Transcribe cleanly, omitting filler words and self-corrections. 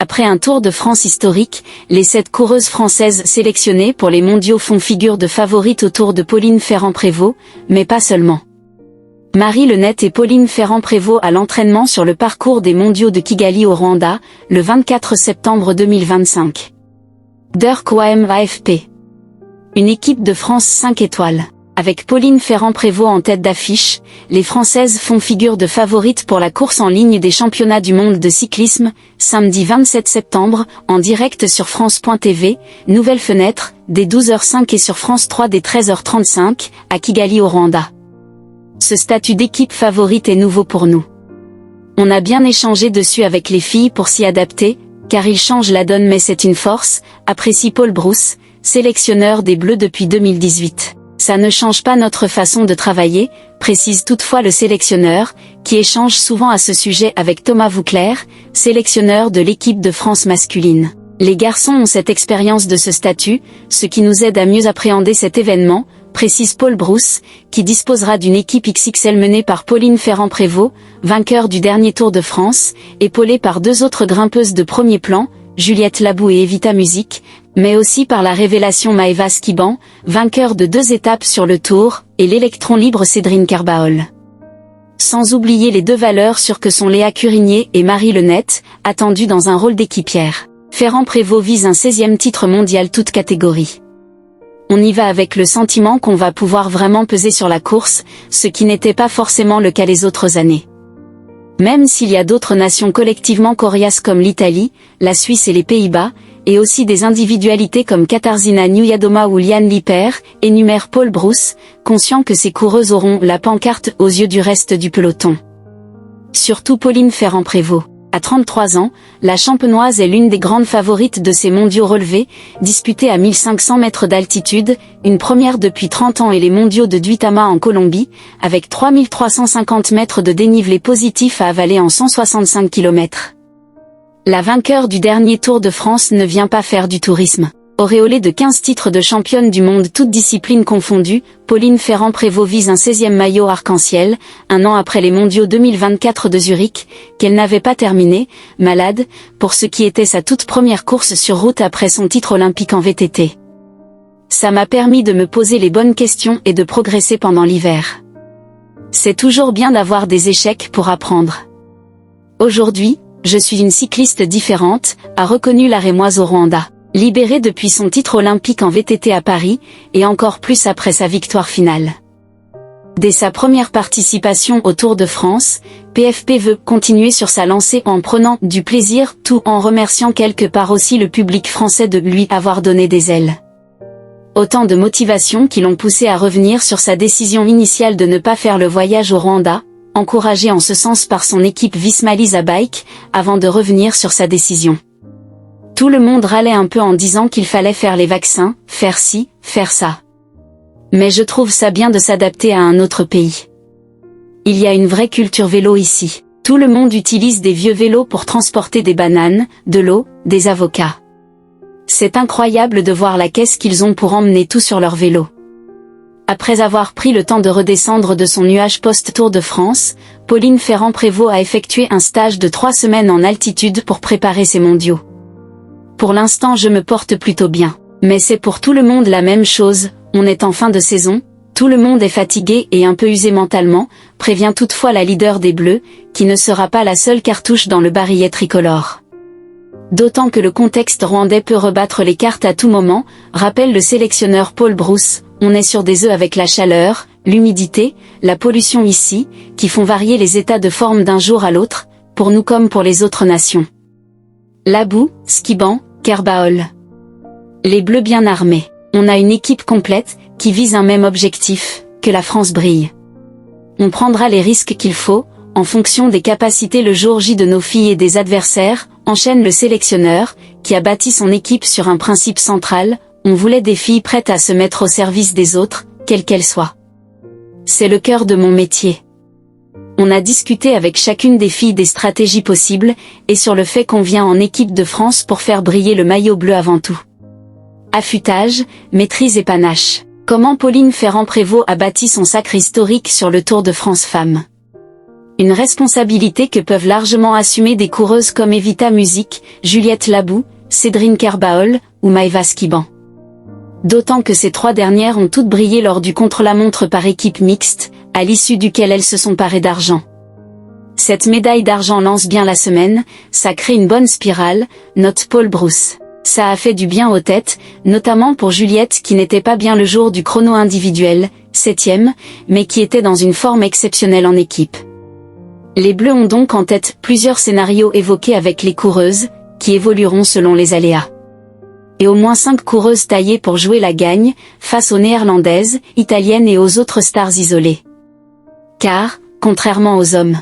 Après un Tour de France historique, les 7 coureuses françaises sélectionnées pour les mondiaux font figure de favorites autour de Pauline Ferrand-Prévot, mais pas seulement. Marie Lenette et Pauline Ferrand-Prévot à l'entraînement sur le parcours des mondiaux de Kigali au Rwanda, le 24 septembre 2025. Dirk Wam AFP. Une équipe de France 5 étoiles. Avec Pauline Ferrand-Prévot en tête d'affiche, les Françaises font figure de favorites pour la course en ligne des championnats du monde de cyclisme, samedi 27 septembre, en direct sur France.tv, nouvelle fenêtre, dès 12h05 et sur France 3 dès 13h35, à Kigali au Rwanda. Ce statut d'équipe favorite est nouveau pour nous. On a bien échangé dessus avec les filles pour s'y adapter, car il change la donne mais c'est une force, apprécie Paul Brousse, sélectionneur des Bleus depuis 2018. Ça ne change pas notre façon de travailler, précise toutefois le sélectionneur, qui échange souvent à ce sujet avec Thomas Vauclair, sélectionneur de l'équipe de France masculine. Les garçons ont cette expérience de ce statut, ce qui nous aide à mieux appréhender cet événement, précise Paul Brousse, qui disposera d'une équipe XXL menée par Pauline Ferrand-Prévot, vainqueur du dernier Tour de France, épaulée par 2 autres grimpeuses de premier plan, Juliette Labou et Evita Music, mais aussi par la révélation Maëva Skiban, vainqueur de 2 étapes sur le Tour, et l'électron libre Cédrine Carbaol. Sans oublier les 2 valeurs sûres que sont Léa Curigné et Marie Lenette, attendues dans un rôle d'équipière. Ferrand-Prévot vise un 16e titre mondial toute catégorie. On y va avec le sentiment qu'on va pouvoir vraiment peser sur la course, ce qui n'était pas forcément le cas les autres années. Même s'il y a d'autres nations collectivement coriaces comme l'Italie, la Suisse et les Pays-Bas, et aussi des individualités comme Katarzyna Niewiadoma ou Liane Lippert, énumère Paul Brousse, conscient que ces coureuses auront la pancarte aux yeux du reste du peloton. Surtout Pauline Ferrand-Prévot. À 33 ans, la champenoise est l'une des grandes favorites de ces mondiaux relevés, disputés à 1500 mètres d'altitude, une première depuis 30 ans et les mondiaux de Duitama en Colombie, avec 3350 mètres de dénivelé positif à avaler en 165 km. La vainqueur du dernier Tour de France ne vient pas faire du tourisme. Auréolée de 15 titres de championne du monde toutes disciplines confondues, Pauline Ferrand-Prévot vise un 16e maillot arc-en-ciel, un an après les mondiaux 2024 de Zurich, qu'elle n'avait pas terminé, malade, pour ce qui était sa toute première course sur route après son titre olympique en VTT. Ça m'a permis de me poser les bonnes questions et de progresser pendant l'hiver. C'est toujours bien d'avoir des échecs pour apprendre. Aujourd'hui, je suis une cycliste différente, a reconnu la Rémoise au Rwanda. Libérée depuis son titre olympique en VTT à Paris, et encore plus après sa victoire finale. Dès sa première participation au Tour de France, PFP veut continuer sur sa lancée en prenant du plaisir tout en remerciant quelque part aussi le public français de lui avoir donné des ailes. Autant de motivations qui l'ont poussé à revenir sur sa décision initiale de ne pas faire le voyage au Rwanda, encouragée en ce sens par son équipe Visma Lease Bike, avant de revenir sur sa décision. Tout le monde râlait un peu en disant qu'il fallait faire les vaccins, faire ci, faire ça. Mais je trouve ça bien de s'adapter à un autre pays. Il y a une vraie culture vélo ici. Tout le monde utilise des vieux vélos pour transporter des bananes, de l'eau, des avocats. C'est incroyable de voir la caisse qu'ils ont pour emmener tout sur leur vélo. Après avoir pris le temps de redescendre de son nuage post-Tour de France, Pauline Ferrand-Prévot a effectué un stage de 3 semaines en altitude pour préparer ses mondiaux. Pour l'instant je me porte plutôt bien. Mais c'est pour tout le monde la même chose, on est en fin de saison, tout le monde est fatigué et un peu usé mentalement, prévient toutefois la leader des Bleus, qui ne sera pas la seule cartouche dans le barillet tricolore. D'autant que le contexte rwandais peut rebattre les cartes à tout moment, rappelle le sélectionneur Paul Brousse, on est sur des œufs avec la chaleur, l'humidité, la pollution ici, qui font varier les états de forme d'un jour à l'autre, pour nous comme pour les autres nations. Labou, Skiban, Carbaol. Les Bleus bien armés. On a une équipe complète, qui vise un même objectif, que la France brille. On prendra les risques qu'il faut, en fonction des capacités le jour J de nos filles et des adversaires, enchaîne le sélectionneur, qui a bâti son équipe sur un principe central, on voulait des filles prêtes à se mettre au service des autres, quelles qu'elles soient. C'est le cœur de mon métier. On a discuté avec chacune des filles des stratégies possibles, et sur le fait qu'on vient en équipe de France pour faire briller le maillot bleu avant tout. Affûtage, maîtrise et panache. Comment Pauline Ferrand-Prévot a bâti son sacre historique sur le Tour de France Femmes. Une responsabilité que peuvent largement assumer des coureuses comme Evita Music, Juliette Labou, Cédrine Kerbaol, ou Maëva Skiban. D'autant que ces 3 dernières ont toutes brillé lors du contre-la-montre par équipe mixte, à l'issue duquel elles se sont parées d'argent. Cette médaille d'argent lance bien la semaine, ça crée une bonne spirale, note Paul Brousse. Ça a fait du bien aux têtes, notamment pour Juliette qui n'était pas bien le jour du chrono individuel, 7e, mais qui était dans une forme exceptionnelle en équipe. Les Bleus ont donc en tête plusieurs scénarios évoqués avec les coureuses, qui évolueront selon les aléas. Et au moins 5 coureuses taillées pour jouer la gagne, face aux néerlandaises, italiennes et aux autres stars isolées. Car, contrairement aux hommes,